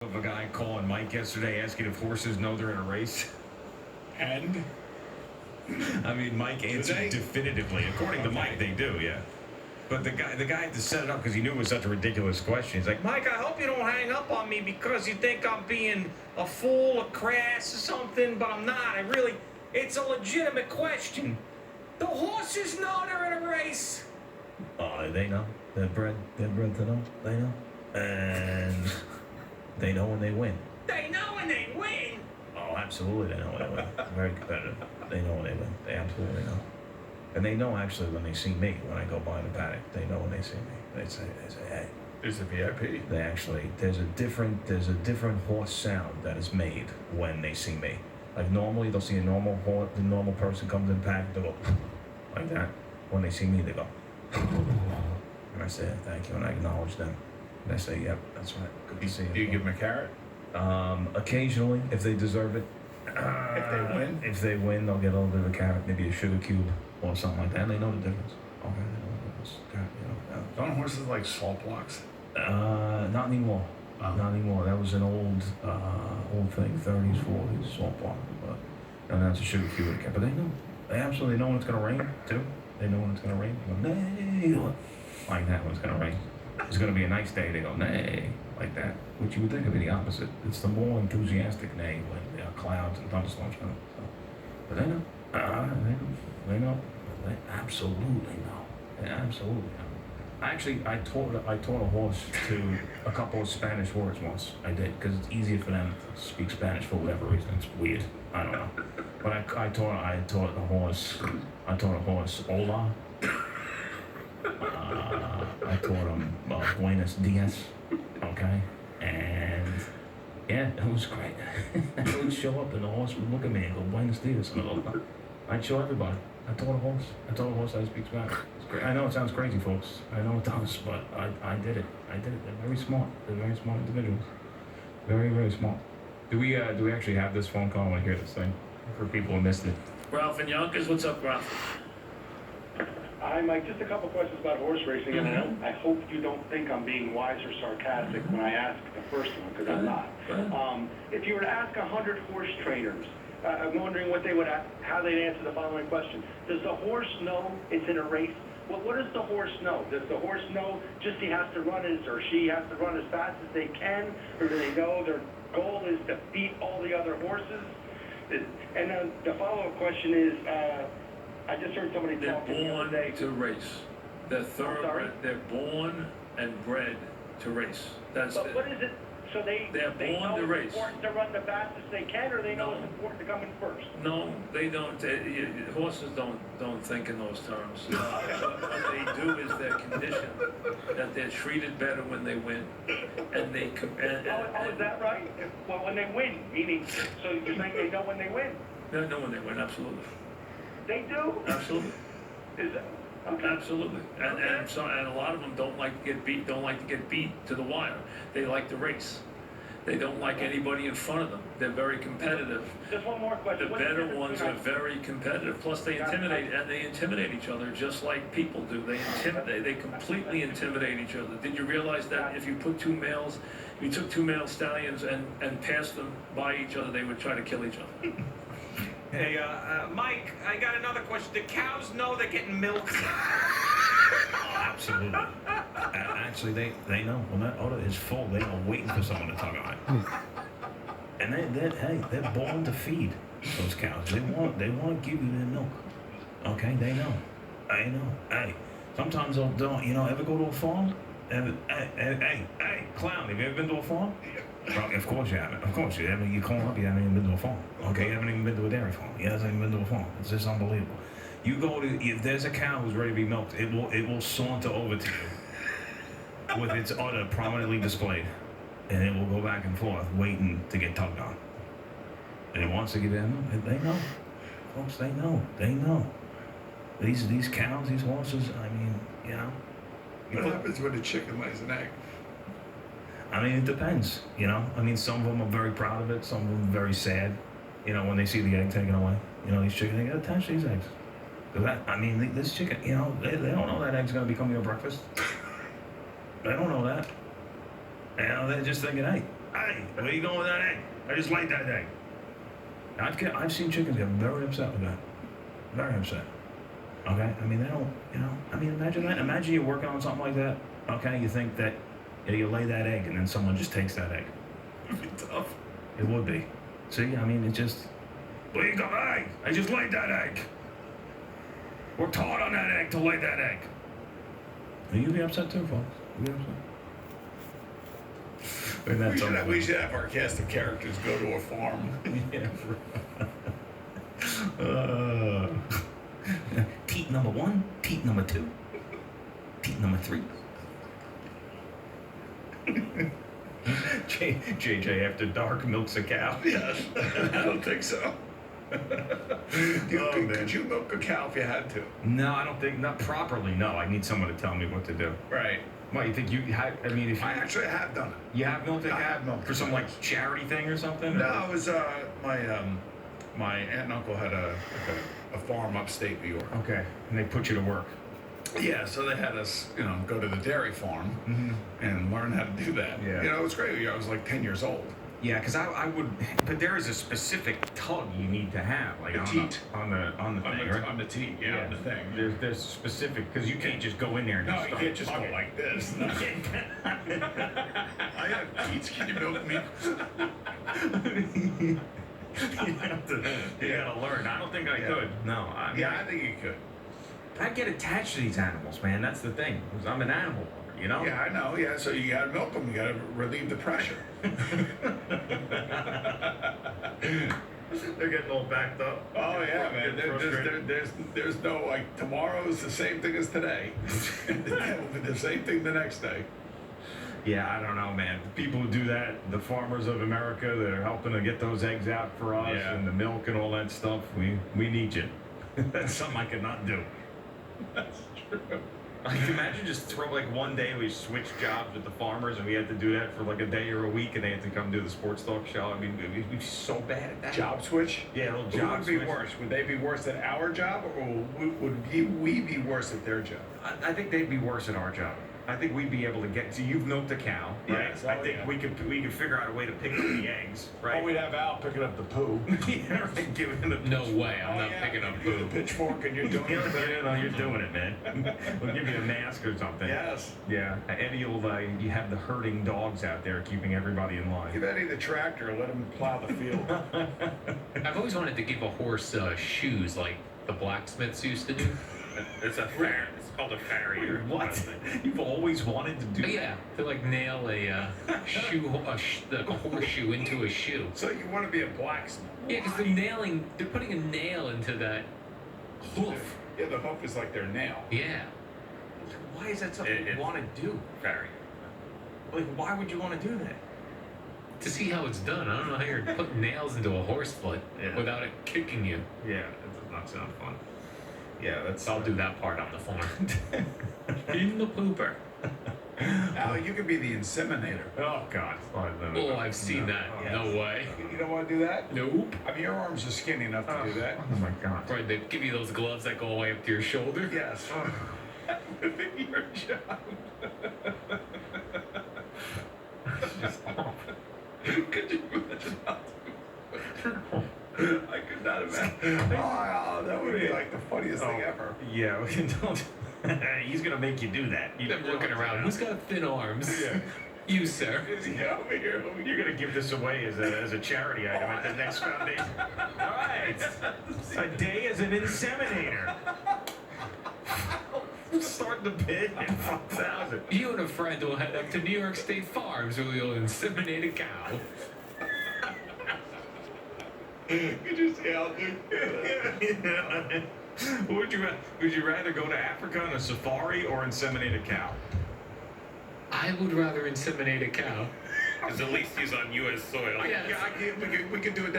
Of a guy calling Mike yesterday asking if horses know they're in a race. And? I mean, Mike answered definitively. According to Mike, they do, yeah. But the guy had to set it up because he knew it was such a ridiculous question. He's like, Mike, I hope you don't hang up on me because you think I'm being a fool, a crass, or something, but I'm not. It's a legitimate question. The horses know they're in a race. Oh, they know. They're bred to know. They know. And they know when they win. They know when they win? Oh, absolutely they know when they win. Very competitive. They know when they win. They absolutely know. And they know actually when they see me, when I go by the paddock, they know when they see me. They say, hey. There's a VIP. They actually, there's a different horse sound that is made when they see me. Like normally they'll see a normal horse, the normal person comes in paddock, they go like that. When they see me, they go. And I say, thank you, and I acknowledge them. And I say, yep, that's right. Good to see you. Do you give them a carrot? Occasionally, if they deserve it. If they win, they'll get a little bit of a carrot, maybe a sugar cube or something like that. And they know the difference. Okay, they know the difference. Don't horses like salt blocks? Not anymore. Oh. Not anymore. That was an old thing, 30s, 40s, salt block. But now it's a sugar cube and a carrot. But they know. They absolutely know when it's going to rain, too. They know when it's going to rain. They go, nay. Like that when it's going to rain. It's going to be a nice day. They go, nay. Like that. Which you would think would be the opposite. It's the more enthusiastic nay when there are clouds and thunderstorms coming. So. But they know. They know. They absolutely know. They absolutely know. I taught a horse to a couple of Spanish words once. I did, because it's easier for them to speak Spanish for whatever reason. It's weird. I don't know. But I taught a horse hola. I taught him buenos dias. Okay. And yeah, it was great. I would show up and the horse would look at me and go, buenos dias. And I'd show everybody. I taught a horse how to speak Spanish. It's great. I know it sounds crazy, folks. I know it does, but I did it. They're very smart. They're very smart individuals. Very, very smart. Do we actually have this phone call? I want to hear this thing for people who missed it. Ralph and Yonkers, what's up, Ralph? Hi, Mike. Just a couple questions about horse racing, and I hope you don't think I'm being wise or sarcastic when I ask the first one, because I'm not. If you were to ask 100 horse trainers, I'm wondering how they'd answer the following question. Does the horse know it's in a race? Well, what does the horse know? Does the horse know just he has to run or she has to run as fast as they can, or do they know their goal is to beat all the other horses? And then the follow-up question is, I just heard somebody talking the other day. They're born to race. They're thoroughbred. They're born and bred to race. But what is it? So they They're born to race. It's important to run the fastest they can, or they know it's important to come in first? No, they don't. Horses don't think in those terms. What they do is they're conditioned that they're treated better when they win, and they is that right? Well, when they win, meaning, so you're saying they know when they win? They know when they win, absolutely. They do? Absolutely. Is that? Okay. Absolutely, and a lot of them don't like to get beat. Don't like to get beat to the wire. They like to race. They don't like anybody in front of them. They're very competitive. Just one more question. The better ones are very competitive. Plus, they intimidate each other just like people do. They completely intimidate each other. Did you realize that if you took two male stallions and passed them by each other, they would try to kill each other? Hey, Mike, I got another question. Do cows know they're getting milked? Absolutely. Actually, they know. When that udder is full, they are waiting for someone to tug on it. And they're born to feed those cows. They want to give you their milk. Okay, they know. I know. Hey, sometimes they'll ever go to a farm? Hey, clown, have you ever been to a farm? Well, of course you haven't. Of course you haven't. You call up, you haven't even been to a farm. Okay, you haven't even been to a dairy farm. You haven't even been to a farm. It's just unbelievable. You go to, if there's a cow who's ready to be milked, it will saunter over to you with its udder prominently displayed. And it will go back and forth, waiting to get tugged on. And it wants to get in. They know. Folks, they know. They know. These cows, these horses, I mean, What happens when a chicken lays an egg? I mean, it depends, I mean, some of them are very proud of it. Some of them are very sad, when they see the egg taken away. These chickens, they got to attach these eggs. This chicken, they don't know that egg's going to become your breakfast. They don't know that. They're just thinking, hey, Hey, where you going with that egg? I just laid that egg. I've seen chickens get very upset with that. Very upset. Okay? I mean, they don't, I mean, imagine that. Imagine you're working on something like that. Okay? You think that you lay that egg and then someone just takes that egg. It would be tough. It would be. See, I mean, it just, where you go? Hey, I just laid that egg. We're taught on that egg to lay that egg. You'd be upset too, folks. You'd be upset. We should have our cast of characters go to a farm. Yeah. Teat number 1, teat number 2, teat number 3. JJ after dark milks a cow. Yes, I don't think so. Could you milk a cow if you had to? No, I don't think, not properly. No, I need someone to tell me what to do. Right. What, you think you have, I mean, if you, I actually have done it. you have milked a cow? I have milked for a some cow. like charity thing or something? No, it was my aunt and uncle had a farm upstate New York. Okay, and they put you to work. Yeah, so they had us, go to the dairy farm and learn how to do that. Yeah. It was great. I was like 10 years old. Yeah, because I would, but there is a specific tug you need to have, like The on teat. on the thing, right? On the teat, on the thing. There's specific, because you can't just go in there and No, just you start can't just go tugging. like this. I have teats. Can you milk me? You gotta learn. I don't think I could. No, I mean, Yeah, I think you could. I get attached to these animals, man. That's the thing. 'Cause I'm an animal lover, Yeah, I know. Yeah, so you gotta milk them. You gotta relieve the pressure. They're getting all backed up. Oh yeah, man. Getting frustrated. There's no like tomorrow's the same thing as today. And then will be the same thing the next day. Yeah, I don't know, man. The people who do that, the farmers of America that are helping to get those eggs out for us Yeah. and the milk and all that stuff, we need you. That's something I could not do. That's true. I can imagine just throw like one day we switched jobs with the farmers and we had to do that for like a day or a week and they had to come do the sports talk show. I mean, we'd be so bad at that. Job switch? Yeah, a little Who job would be switch. worse? Would they be worse at our job, or would we be worse at their job? I think they'd be worse at our job. I think we'd be able to get. So you've milked a cow, right? Yes, I oh, think yeah. we could figure out a way to pick up the eggs, right? Oh, we'd have Al picking up the poo. Yeah, right. Give him the No way, I'm not picking up You're the food. pitchfork and you're doing Yeah, it. no, you're doing it, man. We'll give you a mask or something. Yes. Yeah, Eddie will. You have the herding dogs out there keeping everybody in line. Give Eddie the tractor. Let him plow the field. I've always wanted to give a horse shoes like the blacksmiths used to do. It's a fair. It's called a farrier. What? You've always wanted to do But yeah, to like nail a like a horseshoe into a shoe. So you want to be a blacksmith? Yeah, because they're putting a nail into that hoof. Yeah, the hoof is like their nail. Yeah. Why is that something you want to do, farrier? Like, why would you want to do that? To see how it's done. I don't know how you're putting nails into a horse foot Yeah. without it kicking you. Yeah, that does not sound fun. Yeah, that's. I'll do that part on the farm. In the pooper. Al, you could be the inseminator. Oh God. Oh, I've seen that. Yeah. No way. You don't want to do that? Nope. I mean, your arms are skinny enough to do that. Oh my God. Right, they give you those gloves that go all the way up to your shoulder. Yes. Your job. Could you imagine how I could not imagine. Oh, that would be like the funniest thing ever. Yeah, we don't. He's gonna make you do that. You Them looking around. Who's got thin arms? Yeah. You, sir. Yeah, over here. You're gonna give this away as a charity item at the next foundation. All right, a day as an inseminator. Start the bid at 5,000. You and a friend will head up to New York State Farms where you'll inseminate a cow. Could you see how Would you rather go to Africa on a safari or inseminate a cow? I would rather inseminate a cow. Because at least he's on U.S. soil. Yeah. we could do it that